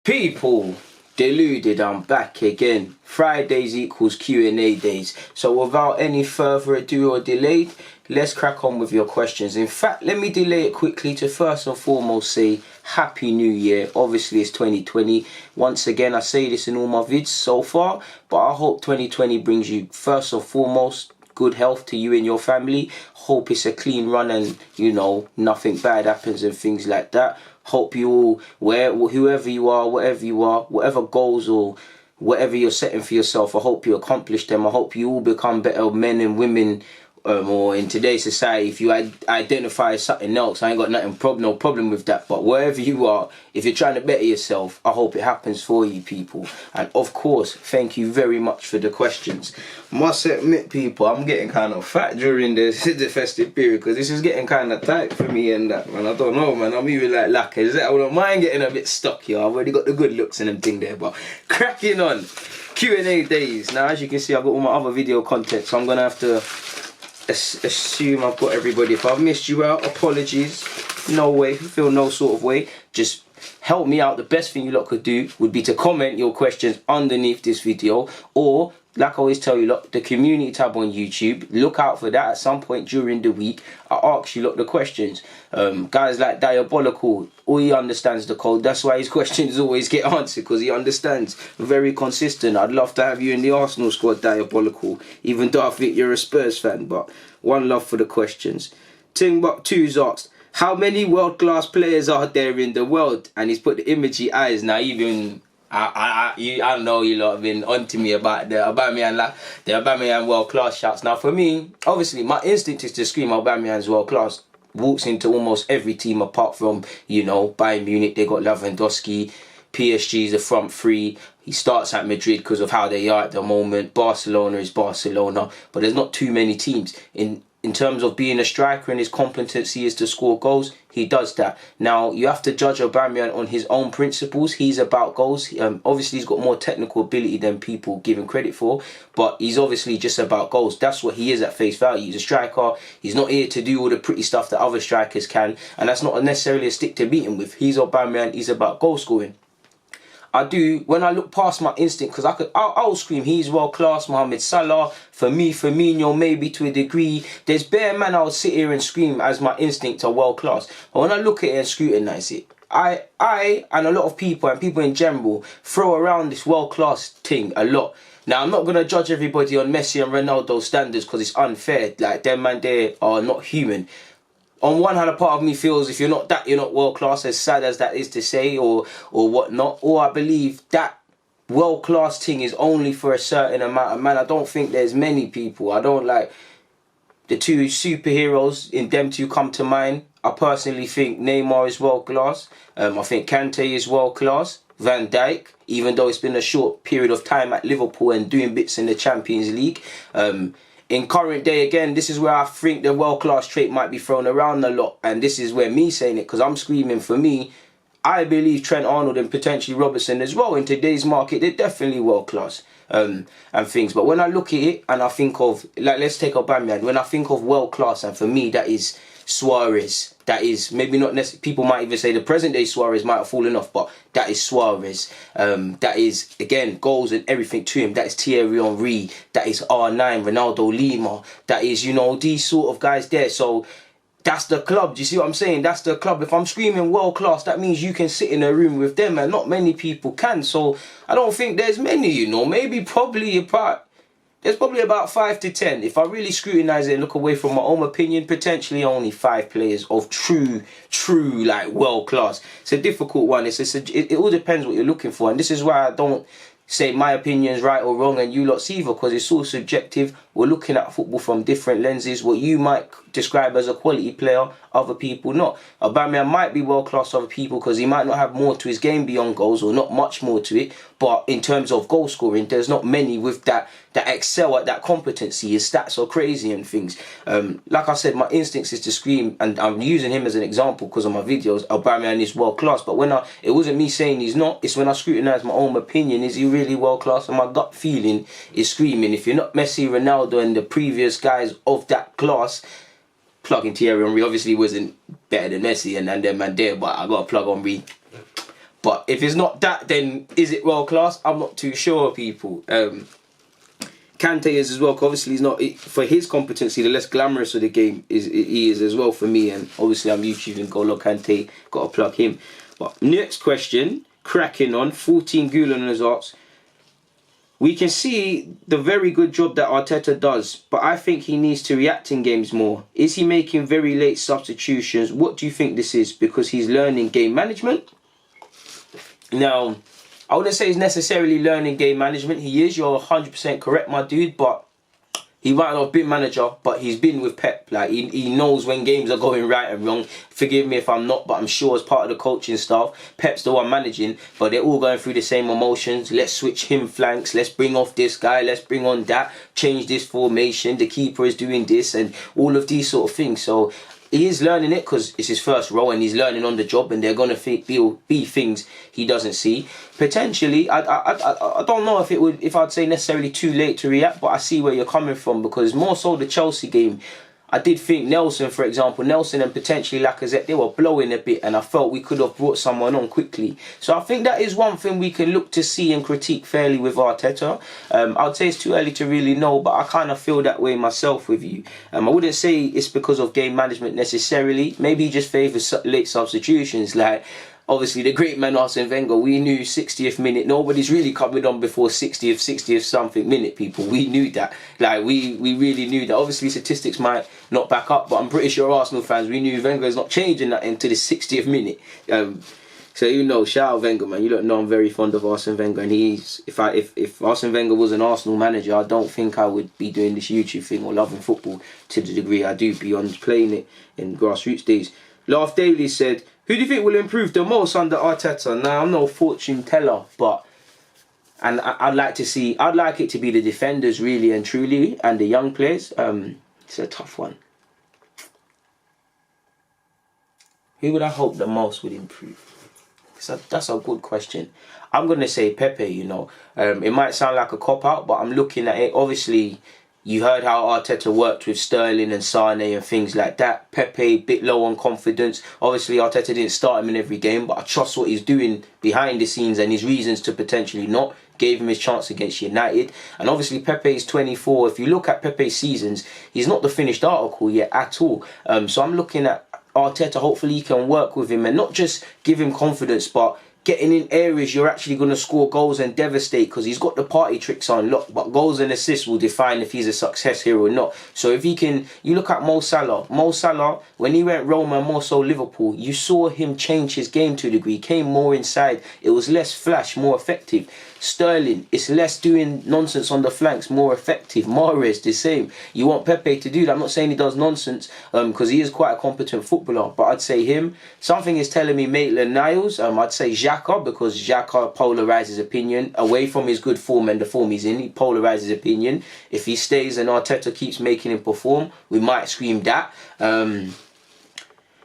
People, Deluded, I'm back again. Fridays equals Q&A days. So without any further ado or delay, let's crack on with your questions. In fact, let me delay it quickly to first and foremost say Happy New Year. Obviously it's 2020. Once again, I say this in all my vids so far, but I hope 2020 brings you first and foremost good health to you and your family. Hope it's a clean run and, you know, nothing bad happens and things like that. Hope you all, whoever you are, whatever goals or whatever you're setting for yourself, I hope you accomplish them. I hope you all become better men and women. Or in today's society, if you identify as something else, I ain't got no problem with that. But wherever you are, if you're trying to better yourself, I hope it happens for you, people. And of course, thank you very much for the questions. Must admit, people, I'm getting kind of fat during the festive period because this is getting kind of tight for me and that, man. I don't know, man. I'm even like lacquer. I don't mind getting a bit stuck here. I've already got the good looks and everything there, but cracking on. Q&A days. Now, as you can see, I've got all my other video content, so I'm going to have to assume I've got everybody. If I've missed you out, apologies. No way, feel no sort of way. Just help me out. The best thing you lot could do would be to comment your questions underneath this video, or like I always tell you lot, the community tab on YouTube, look out for that at some point during the week. I ask you lot the questions. Guys like Diabolical, all he understands the code. That's why his questions always get answered, because he understands. Very consistent. I'd love to have you in the Arsenal squad, Diabolical, even though I think you're a Spurs fan, but one love for the questions. Timbuk2's asked, how many world-class players are there in the world? And he's put the emoji eyes. Now even I know you lot have been onto me about the Aubameyang world-class shouts. Now for me, obviously my instinct is to scream Aubameyang's world-class. Walks into almost every team apart from, you know, Bayern Munich. They got Lewandowski. PSG's the front three. He starts at Madrid because of how they are at the moment. Barcelona is Barcelona, but there's not too many teams. In terms of being a striker and his competency is to score goals, he does that. Now, you have to judge Aubameyang on his own principles. He's about goals. Obviously, he's got more technical ability than people give him credit for, but he's obviously just about goals. That's what he is at face value. He's a striker. He's not here to do all the pretty stuff that other strikers can, and that's not necessarily a stick to beat him with. He's Aubameyang. He's about goal scoring. I do, when I look past my instinct, because I'll scream, he's world class, Mohamed Salah, for me, Firmino, maybe to a degree. There's bare man I'll sit here and scream as my instincts are world class. But when I look at it and scrutinise it, I and a lot of people, and people in general, throw around this world class thing a lot. Now, I'm not going to judge everybody on Messi and Ronaldo standards because it's unfair. Like, them man there are not human. On one hand, a part of me feels if you're not that, you're not world class, as sad as that is to say, or whatnot. Or I believe that world class thing is only for a certain amount of man. I don't think there's many people. I don't like the two superheroes. In them two come to mind. I personally think Neymar is world class. I think Kante is world class. Van Dijk, even though it's been a short period of time at Liverpool and doing bits in the Champions League. In current day, again, this is where I think the world-class trait might be thrown around a lot. And this is where me saying it, because I'm screaming for me, I believe Trent Arnold and potentially Robertson as well. In today's market, they're definitely world-class and things. But when I look at it and I think of, like, let's take Aubameyang. When I think of world-class, and for me, that is Suarez. That is maybe not necessarily, people might even say the present day Suarez might have fallen off, but that is Suarez. That is, again, goals and everything to him. That is Thierry Henry. That is R9, Ronaldo Lima. That is, you know, these sort of guys there. So that's the club. Do you see what I'm saying? That's the club. If I'm screaming world class, that means you can sit in a room with them, and not many people can. So I don't think there's many, you know, there's probably about 5 to 10. If I really scrutinise it and look away from my own opinion, potentially only 5 players of true, like, world class. It's a difficult one. It all depends what you're looking for. And this is why I don't say my opinion's right or wrong and you lot's either, because it's all subjective. We're looking at football from different lenses. What you might describe as a quality player, other people not. Aubameyang might be world class to other people because he might not have more to his game beyond goals, or not much more to it. But in terms of goal scoring, there's not many with that excel at that competency. His stats are crazy and things. Like I said, my instincts is to scream, and I'm using him as an example because of my videos. Aubameyang is world class, but when it wasn't me saying he's not. It's when I scrutinise my own opinion. Is he really world class? And my gut feeling is screaming. If you're not Messi, Ronaldo, and the previous guys of that class, plugging Thierry Henry obviously wasn't better than Messi and them man there, but I got to plug Henry. But if it's not that, then is it world class? I'm not too sure, people. Kante is as well, because obviously he's not, for his competency, the less glamorous of the game he is as well for me, and obviously I'm YouTubing Golo Kante, got to plug him. But next question, cracking on, 14 Gooner has asked, we can see the very good job that Arteta does, but I think he needs to react in games more. Is he making very late substitutions? What do you think this is? Because he's learning game management? Now, I wouldn't say he's necessarily learning game management. He is, you're 100% correct, my dude, but he might not have been manager, but he's been with Pep. Like, he knows when games are going right and wrong. Forgive me if I'm not, but I'm sure as part of the coaching staff, Pep's the one managing, but they're all going through the same emotions. Let's switch him flanks. Let's bring off this guy. Let's bring on that. Change this formation. The keeper is doing this and all of these sort of things. So he is learning it because it's his first role and he's learning on the job, and they're going to be things he doesn't see. Potentially, I don't know if I'd say necessarily too late to react, but I see where you're coming from, because more so the Chelsea game, I did think Nelson, for example, Nelson and potentially Lacazette, they were blowing a bit, and I felt we could have brought someone on quickly. So I think that is one thing we can look to see and critique fairly with Arteta. I'd say it's too early to really know, but I kind of feel that way myself with you. I wouldn't say it's because of game management necessarily. Maybe he just favours late substitutions, like obviously the great man Arsene Wenger. We knew 60th minute, nobody's really coming on before 60th something minute, people. We knew that. Like, we really knew that. Obviously statistics might not back up, but I'm pretty sure Arsenal fans, we knew Wenger is not changing that into the 60th minute. So, you know, shout out Wenger, man. You don't know I'm very fond of Arsene Wenger, and if Arsene Wenger was an Arsenal manager, I don't think I would be doing this YouTube thing or loving football to the degree I do beyond playing it in grassroots days. Laugh Daily said, who do you think will improve the most under Arteta? Now, I'm no fortune teller, but I'd like it to be the defenders really and truly, and the young players. It's a tough one. Who would I hope the most would improve? That's a good question. I'm going to say Pepe, you know. It might sound like a cop-out, but I'm looking at it. Obviously, you heard how Arteta worked with Sterling and Sane and things like that. Pepe, bit low on confidence. Obviously, Arteta didn't start him in every game, but I trust what he's doing behind the scenes and his reasons to potentially not. Gave him his chance against United. And obviously, Pepe is 24. If you look at Pepe's seasons, he's not the finished article yet at all. So I'm looking at Arteta. Hopefully, he can work with him and not just give him confidence, but getting in areas you're actually going to score goals and devastate, because he's got the party tricks on lock, but goals and assists will define if he's a success here or not. So if he can, you look at Mo Salah. Mo Salah, when he went Roma and more so Liverpool, you saw him change his game to a degree. He came more inside. It was less flash, more effective. Sterling, it's less doing nonsense on the flanks, more effective. Mahrez, the same. You want Pepe to do that. I'm not saying he does nonsense, because he is quite a competent footballer, but I'd say him. Something is telling me Maitland-Niles. I'd say Xhaka, because Xhaka polarizes opinion. Away from his good form and the form he's in, he polarizes opinion. If he stays and Arteta keeps making him perform, we might scream that.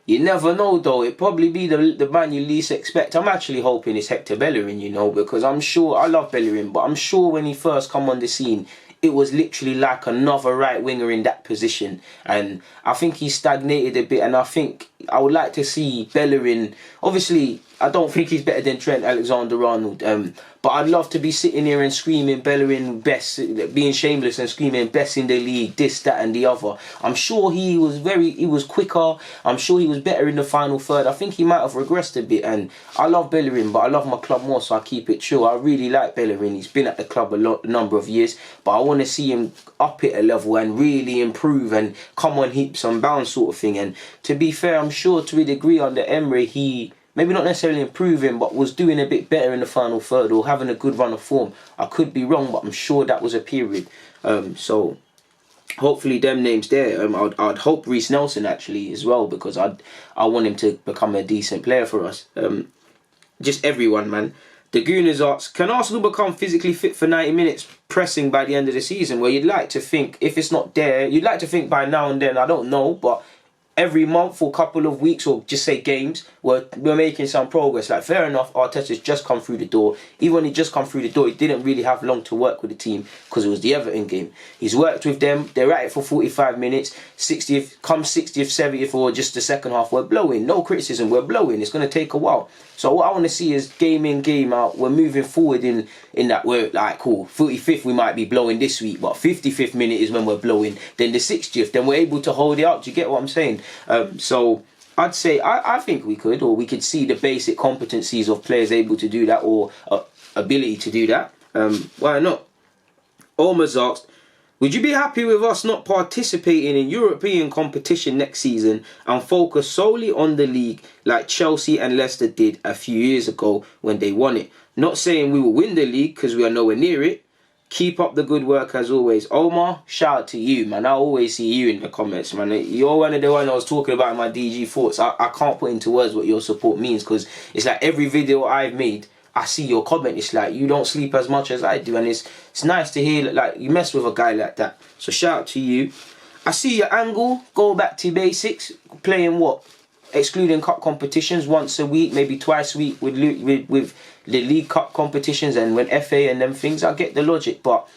You never know though, it'd probably be the man you least expect. I'm actually hoping it's Hector Bellerin, you know, because I'm sure, I love Bellerin, but I'm sure when he first come on the scene, it was literally like another right winger in that position. And I think he stagnated a bit, and I think I would like to see Bellerin. Obviously, I don't think he's better than Trent Alexander-Arnold, but I'd love to be sitting here and screaming Bellerin best, being shameless and screaming best in the league, this, that and the other. I'm sure he was quicker. I'm sure he was better in the final third. I think he might have regressed a bit, and I love Bellerin, but I love my club more, so I keep it chill. I really like Bellerin. He's been at the club a number of years, but I want to see him up it a level and really improve and come on heaps and bounds sort of thing. And to be fair, I'm sure to a degree under Emery, he maybe not necessarily improving, but was doing a bit better in the final third or having a good run of form. I could be wrong, but I'm sure that was a period. So hopefully them names there. I'd hope Reece Nelson actually as well, because I want him to become a decent player for us. Just everyone, man. The Gooners asks, can Arsenal become physically fit for 90 minutes pressing by the end of the season? Well, you'd like to think, if it's not there, you'd like to think by now and then, I don't know, but every month or couple of weeks, or just say games, we're making some progress. Like, fair enough, Arteta's just come through the door. Even when he just come through the door, he didn't really have long to work with the team because it was the Everton game. He's worked with them. They're at it for 45 minutes. 60th, come 60th, 70th, or just the second half, we're blowing. No criticism, we're blowing. It's going to take a while. So what I want to see is game in, game out. We're moving forward in that we're like, cool, 45th we might be blowing this week, but 55th minute is when we're blowing. Then the 60th, then we're able to hold it up. Do you get what I'm saying? So I'd say I think we could see the basic competencies of players able to do that, or ability to do that. Why not? Omar's asked, would you be happy with us not participating in European competition next season and focus solely on the league like Chelsea and Leicester did a few years ago when they won it? Not saying we will win the league because we are nowhere near it. Keep up the good work as always. Omar, shout out to you, man. I always see you in the comments, man. You're one of the ones I was talking about in my DG thoughts. I can't put into words what your support means, because it's like every video I've made, I see your comment. It's like you don't sleep as much as I do, and it's nice to hear like you mess with a guy like that. So shout out to you. I see your angle. Go back to basics. Playing what? Excluding cup competitions once a week, maybe twice a week with the League Cup competitions and when FA and them things. I get the logic, but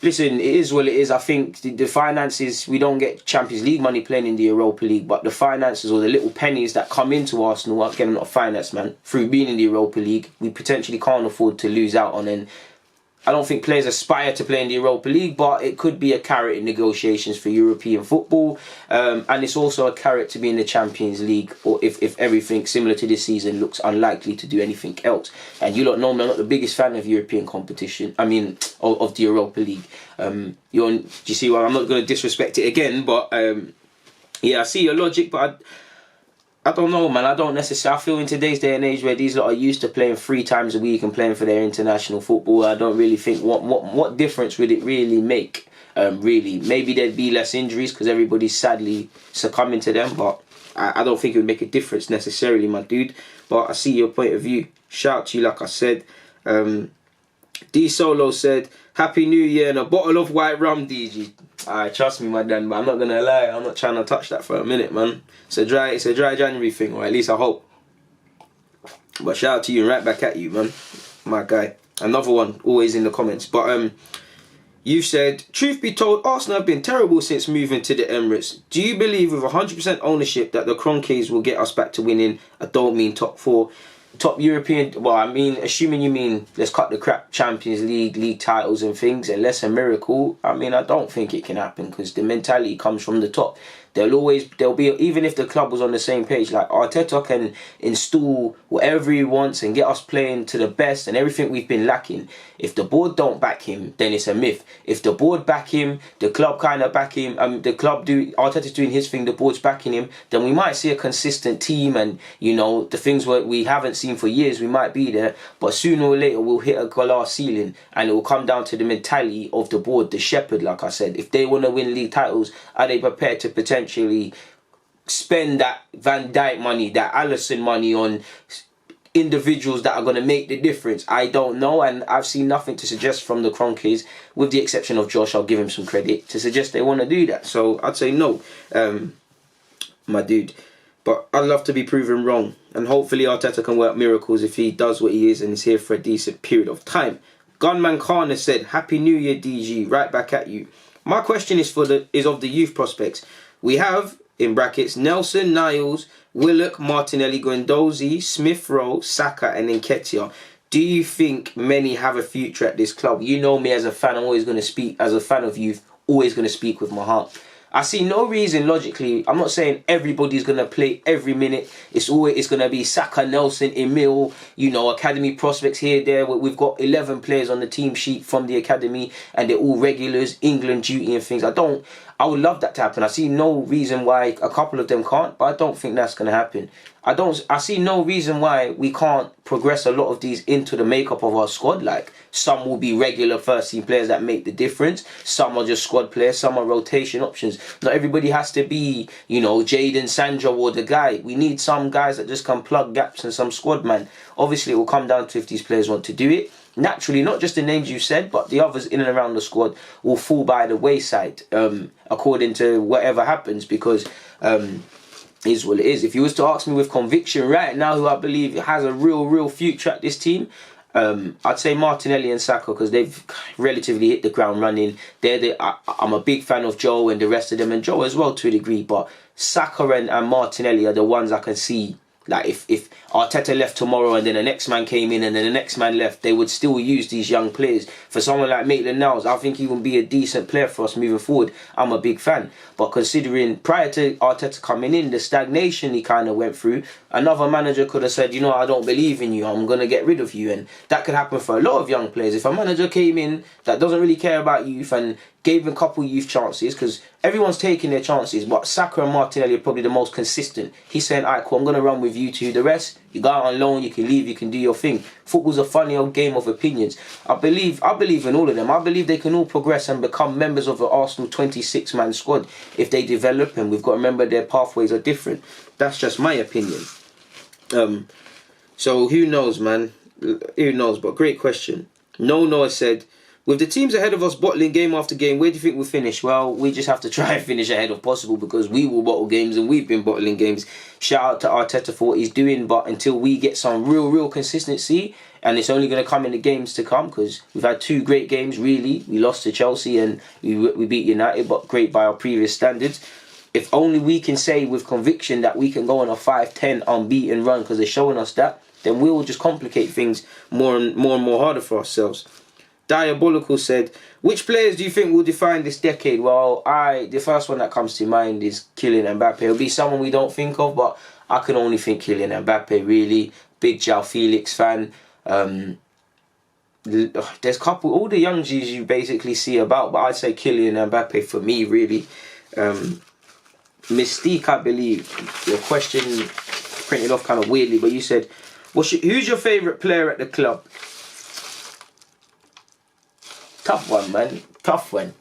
listen, it is what it is. I think the finances, we don't get Champions League money playing in the Europa League, but the finances or the little pennies that come into Arsenal are getting a lot of finance, man. Through being in the Europa League, we potentially can't afford to lose out on. And I don't think players aspire to play in the Europa League, but it could be a carrot in negotiations for European football. And it's also a carrot to be in the Champions League, or if everything similar to this season looks unlikely to do anything else. And you lot know me, I'm not the biggest fan of European competition. I mean, of the Europa League. Do you see why I'm not going to disrespect it again? But yeah, I see your logic, but I don't know, man. I don't necessarily. I feel in today's day and age where these lot are used to playing 3 times a week and playing for their international football, I don't really think what difference would it really make. Really, maybe there'd be less injuries because everybody's sadly succumbing to them, but I don't think it would make a difference necessarily, my dude. But I see your point of view. Shout out to you, like I said. D Solo said, Happy New Year and a bottle of white rum, DG. Alright, trust me, my Dan, but I'm not gonna lie, I'm not trying to touch that for a minute, man. It's a dry January thing, or at least I hope. But shout out to you and right back at you, man. My guy. Another one, always in the comments. But you said, truth be told, Arsenal have been terrible since moving to the Emirates. Do you believe with 100% ownership that the Kroenkes will get us back to winning? I don't mean top 4. Top European, well, I mean, assuming you mean let's cut the crap, Champions League titles and things, unless a miracle, I mean, I don't think it can happen because the mentality comes from the top. There'll be, even if the club was on the same page, like Arteta can install whatever he wants and get us playing to the best and everything we've been lacking. If the board don't back him, then it's a myth. If the board back him, the club kind of back him, Arteta's doing his thing, the board's backing him, then we might see a consistent team and, you know, the things we haven't seen for years, we might be there, but sooner or later we'll hit a glass ceiling and it will come down to the mentality of the board, the shepherd, like I said. If they want to win league titles, are they prepared to potentially spend that Van Dijk money, that Alisson money on individuals that are going to make the difference? I don't know, and I've seen nothing to suggest from the Kroenkes, with the exception of Josh, I'll give him some credit, to suggest they want to do that. So I'd say no, my dude. But I'd love to be proven wrong, and hopefully Arteta can work miracles if he does what he is and is here for a decent period of time. Gunman Khan has said, Happy New Year, DG, right back at you. My question is of the youth prospects. We have, in brackets, Nelson, Niles, Willock, Martinelli, Guendouzi, Smith Rowe, Saka and Nketiah. Do you think many have a future at this club? You know me as a fan, I'm always going to speak, as a fan of youth, always going to speak with my heart. I see no reason logically. I'm not saying everybody's going to play every minute. It's going to be Saka, Nelson, Emil, you know, academy prospects here, there. We've got 11 players on the team sheet from the academy and they're all regulars, England duty and things. I would love that to happen. I see no reason why a couple of them can't, but I don't think that's going to happen. I see no reason why we can't progress a lot of these into the makeup of our squad. Like, some will be regular first team players that make the difference. Some are just squad players. Some are rotation options. Not everybody has to be, you know, Jadon Sancho or the guy. We need some guys that just can plug gaps and some squad, man. Obviously, it will come down to if these players want to do it. naturally, not just the names you said, but the others in and around the squad will fall by the wayside, according to whatever happens, because is what it is. If you was to ask me with conviction right now who I believe has a real future at this team, I'd say Martinelli and Saka, because they've relatively hit the ground running. I'm a big fan of Joe and the rest of them, and Joe as well to a degree, but Saka and Martinelli are the ones I can see. Like, if Arteta left tomorrow and then the next man came in and then the next man left, they would still use these young players. For someone like Maitland-Niles, I think he will be a decent player for us moving forward. I'm a big fan. But considering prior to Arteta coming in, the stagnation he kind of went through, another manager could have said, you know, I don't believe in you, I'm going to get rid of you. And that could happen for a lot of young players. If a manager came in that doesn't really care about youth and gave him a couple youth chances, because everyone's taking their chances, but Saka and Martinelli are probably the most consistent. He's saying, alright, cool, I'm going to run with you two. The rest, you go out on loan, you can leave, you can do your thing. Football's a funny old game of opinions. I believe in all of them. I believe they can all progress and become members of the Arsenal 26-man squad if they develop, and we've got to remember their pathways are different. That's just my opinion. So who knows, man? Who knows? But great question. Noah said, with the teams ahead of us bottling game after game, where do you think we'll finish? Well, we just have to try and finish ahead if possible, because we will bottle games and we've been bottling games. Shout out to Arteta for what he's doing, but until we get some real consistency, and it's only going to come in the games to come, because we've had 2 great games, really. We lost to Chelsea and we beat United, but great by our previous standards. If only we can say with conviction that we can go on a 5-10 unbeaten run, because they're showing us that, then we will just complicate things more and more harder for ourselves. Diabolical said, which players do you think will define this decade? Well, the first one that comes to mind is Kylian Mbappe. It'll be someone we don't think of, but I can only think Kylian Mbappe, really. Big João Felix fan. There's all the young G's you basically see about, but I'd say Kylian Mbappe for me, really. Mystique, I believe. Your question printed off kind of weirdly, but you said, who's your favourite player at the club? Tough one, man. Tough one.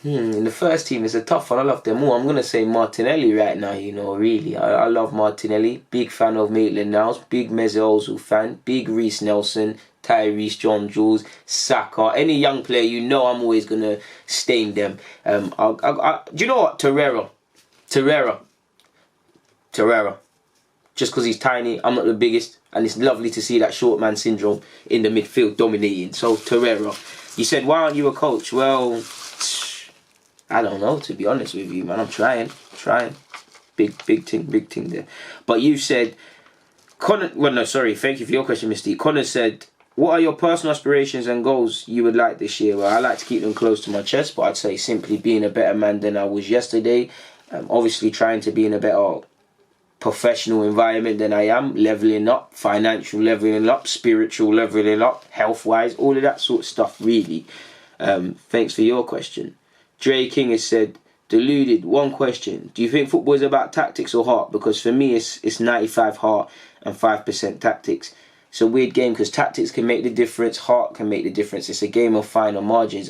In the first team, it's a tough one. I love them all. I'm going to say Martinelli right now, you know, really. I love Martinelli. Big fan of Maitland-Niles. Big Mesut Ozil fan. Big Reece Nelson. Tyrese, John Jules, Saka. Any young player, you know I'm always going to stain them. Do you know what? Torreira. Just because he's tiny, I'm not the biggest, and it's lovely to see that short man syndrome in the midfield dominating. So Torreira. You said, why aren't you a coach? Well, I don't know, to be honest with you, man. I'm trying. Big thing there. But you said, thank you for your question, Misty. Connor said, what are your personal aspirations and goals you would like this year? Well, I like to keep them close to my chest, but I'd say simply being a better man than I was yesterday. Obviously trying to be in a better professional environment than I am, leveling up, financial leveling up, spiritual leveling up, health-wise, all of that sort of stuff, really. Thanks for your question. Dre King has said, Deluded, one question. Do you think football is about tactics or heart? Because for me, it's 95 heart and 5% tactics. It's a weird game because tactics can make the difference, heart can make the difference. It's a game of finer margins.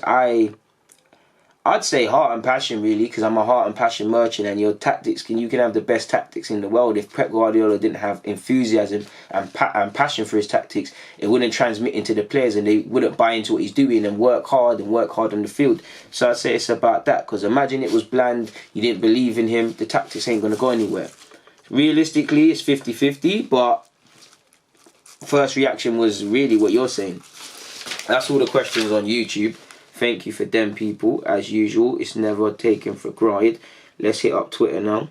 I'd say heart and passion, really, because I'm a heart and passion merchant, and your tactics, you can have the best tactics in the world. If Pep Guardiola didn't have enthusiasm and passion for his tactics, it wouldn't transmit into the players and they wouldn't buy into what he's doing and work hard on the field. So I'd say it's about that, because imagine it was bland, you didn't believe in him, the tactics ain't going to go anywhere. Realistically, it's 50-50, but first reaction was really what you're saying. That's all the questions on YouTube. Thank you for them, people. As usual, it's never taken for granted. Let's hit up Twitter now.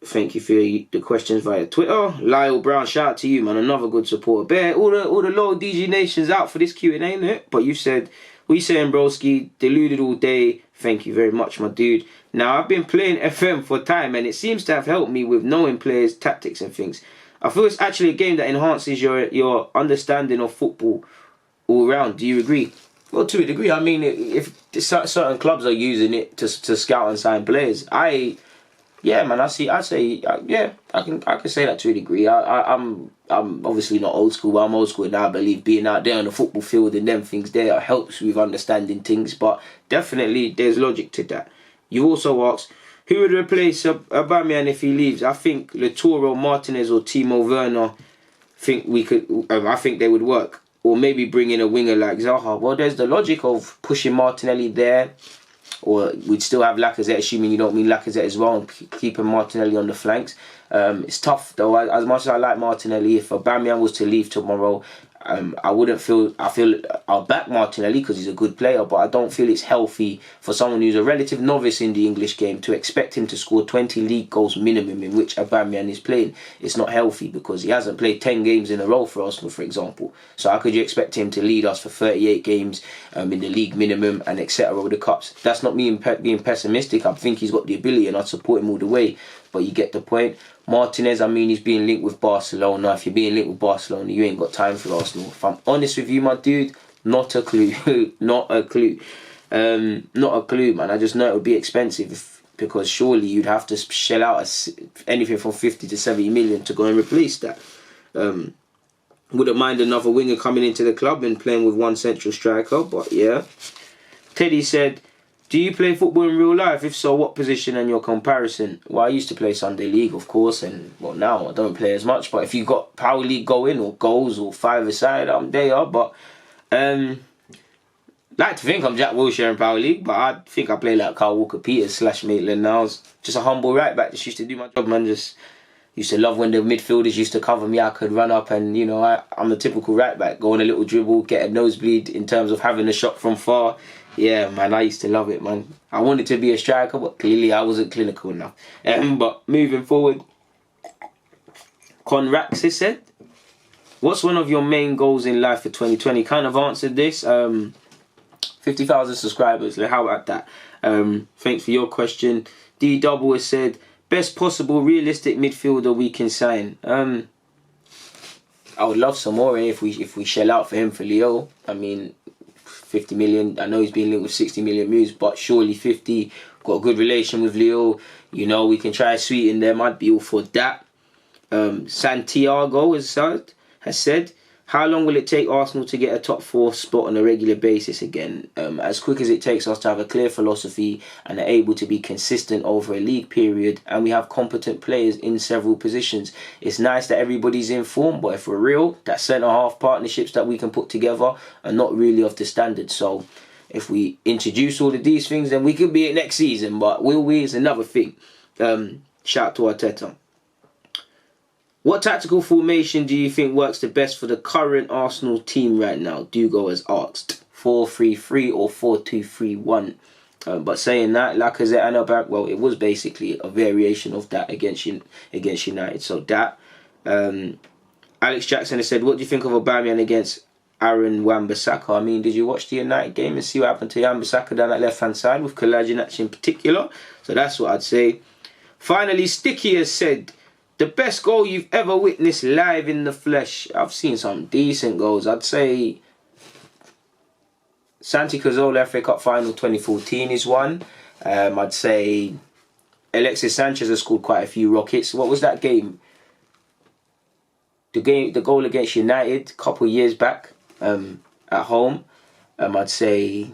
Thank you for the questions via Twitter. Lyle Brown, shout out to you, man. Another good supporter. Bear, all the loyal DG Nations out for this Q&A, innit? But you said, what you saying, broski? Deluded all day. Thank you very much, my dude. Now, I've been playing FM for time, and it seems to have helped me with knowing players' tactics and things. I feel it's actually a game that enhances your understanding of football all round. Do you agree? Well, to a degree. I mean, if certain clubs are using it to scout and sign players, I can say that to a degree. I'm obviously not old school, but I'm old school now. I believe being out there on the football field and them things there helps with understanding things, but definitely there's logic to that. You also asked, who would replace Aubameyang if he leaves? I think Lautaro Martinez or Timo Werner. I think they would work. Or maybe bring in a winger like Zaha. Well, there's the logic of pushing Martinelli there. Or we'd still have Lacazette, assuming you don't mean Lacazette as well, and keeping Martinelli on the flanks. It's tough, though. As much as I like Martinelli, if Aubameyang was to leave tomorrow, I'll back Martinelli because he's a good player, but I don't feel it's healthy for someone who's a relative novice in the English game to expect him to score 20 league goals minimum in which Aubameyang is playing. It's not healthy because he hasn't played 10 games in a row for Arsenal, for example. So how could you expect him to lead us for 38 games in the league minimum and etc. with the cups? That's not me being pessimistic. I think he's got the ability and I'd support him all the way. But you get the point. Martinez, I mean, he's being linked with Barcelona. If you're being linked with Barcelona, you ain't got time for Arsenal. If I'm honest with you, my dude, not a clue. Not a clue. Not a clue, man. I just know it would be expensive because surely you'd have to shell out anything from 50 to 70 million to go and replace that. Wouldn't mind another winger coming into the club and playing with one central striker, but yeah. Teddy said, do you play football in real life? If so, what position and your comparison? Well, I used to play Sunday League, of course, and well, now I don't play as much. But if you got Power League going or goals or five-a-side, I'm there. But like to think I'm Jack Wilshere in Power League, but I think I play like Kyle Walker-Peters / Maitland Niles. Just a humble right back. Just used to do my job, man. Just used to love when the midfielders used to cover me. I could run up and, you know, I'm a typical right back. Go on a little dribble, get a nosebleed in terms of having a shot from far. Yeah, man, I used to love it, man. I wanted to be a striker, but clearly I wasn't clinical enough. But moving forward, Conraxis said, what's one of your main goals in life for 2020? Kind of answered this. 50,000 subscribers. How about that? Thanks for your question. D Double has said, best possible realistic midfielder we can sign. I would love some more if we shell out for him for Leo. I mean, 50 million. I know he's been linked with 60 million moves, but surely 50. Got a good relation with Leo. You know, we can try sweeten them. I'd be all for that. Santiago has said, how long will it take Arsenal to get a top 4 spot on a regular basis again? As quick as it takes us to have a clear philosophy and are able to be consistent over a league period, and we have competent players in several positions. It's nice that everybody's in form, but if we're real, that centre-half partnerships that we can put together are not really of the standard. So if we introduce all of these things, then we could be it next season, but will we is another thing. Shout out to Arteta. What tactical formation do you think works the best for the current Arsenal team right now? Dugo has asked. 4-3-3 or 4-2-3-1. But saying that, Lacazette and Aubameyang, well, it was basically a variation of that against United. So that. Alex Jackson has said, what do you think of Aubameyang against Aaron Wan-Bissaka? I mean, did you watch the United game and see what happened to Wan-Bissaka down that left-hand side with Kolasinac in particular? So that's what I'd say. Finally, Sticky has said, the best goal you've ever witnessed live in the flesh. I've seen some decent goals. I'd say Santi Cazorla FA Cup Final 2014 is one. I'd say Alexis Sanchez has scored quite a few rockets. What was that game? The goal against United a couple of years back at home. I'd say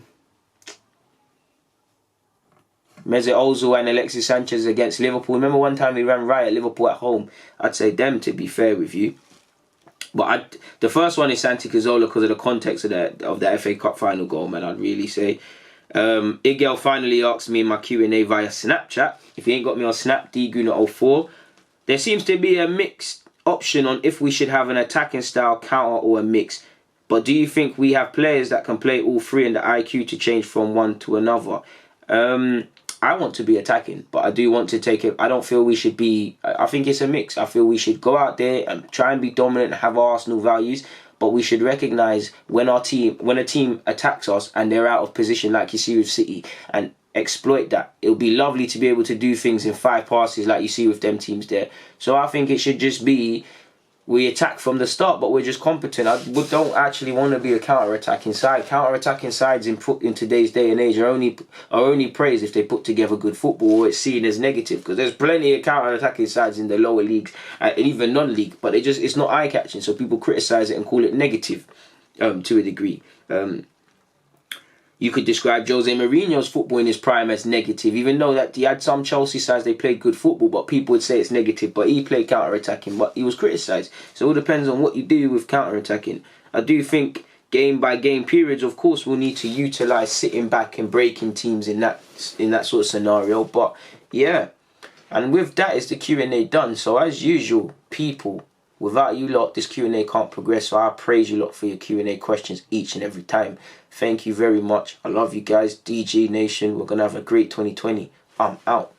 Mesut Ozil and Alexis Sanchez against Liverpool. Remember one time we ran riot at Liverpool at home? I'd say them, to be fair with you. But the first one is Santi Cazorla because of the context of the FA Cup final goal, man, I'd really say. Igel finally asked me in my Q&A via Snapchat. If you ain't got me on Snap, Gooner04. There seems to be a mixed option on if we should have an attacking style, counter or a mix. But do you think we have players that can play all three and the IQ to change from one to another? I want to be attacking, but I do want to take it. I don't feel we should be. I think it's a mix. I feel we should go out there and try and be dominant and have our Arsenal values, but we should recognise when a team attacks us and they're out of position, like you see with City, and exploit that. It'll be lovely to be able to do things in 5 passes like you see with them teams there. So I think it should just be we attack from the start, but we're just competent. I don't actually want to be a counter-attacking side. Counter-attacking sides in today's day and age are only praised if they put together good football, or it's seen as negative, because there's plenty of counter-attacking sides in the lower leagues, and even non-league, but it's not eye-catching, so people criticise it and call it negative to a degree. You could describe Jose Mourinho's football in his prime as negative, even though that he had some Chelsea sides, they played good football, but people would say it's negative. But he played counter-attacking, but he was criticised. So it all depends on what you do with counter-attacking. I do think game by game periods, of course, we'll need to utilise sitting back and breaking teams in that sort of scenario. But yeah, and with that is the Q&A done. So as usual, people, without you lot, this Q&A can't progress. So I praise you lot for your Q&A questions each and every time. Thank you very much. I love you guys. DG Nation, we're going to have a great 2020. I'm out.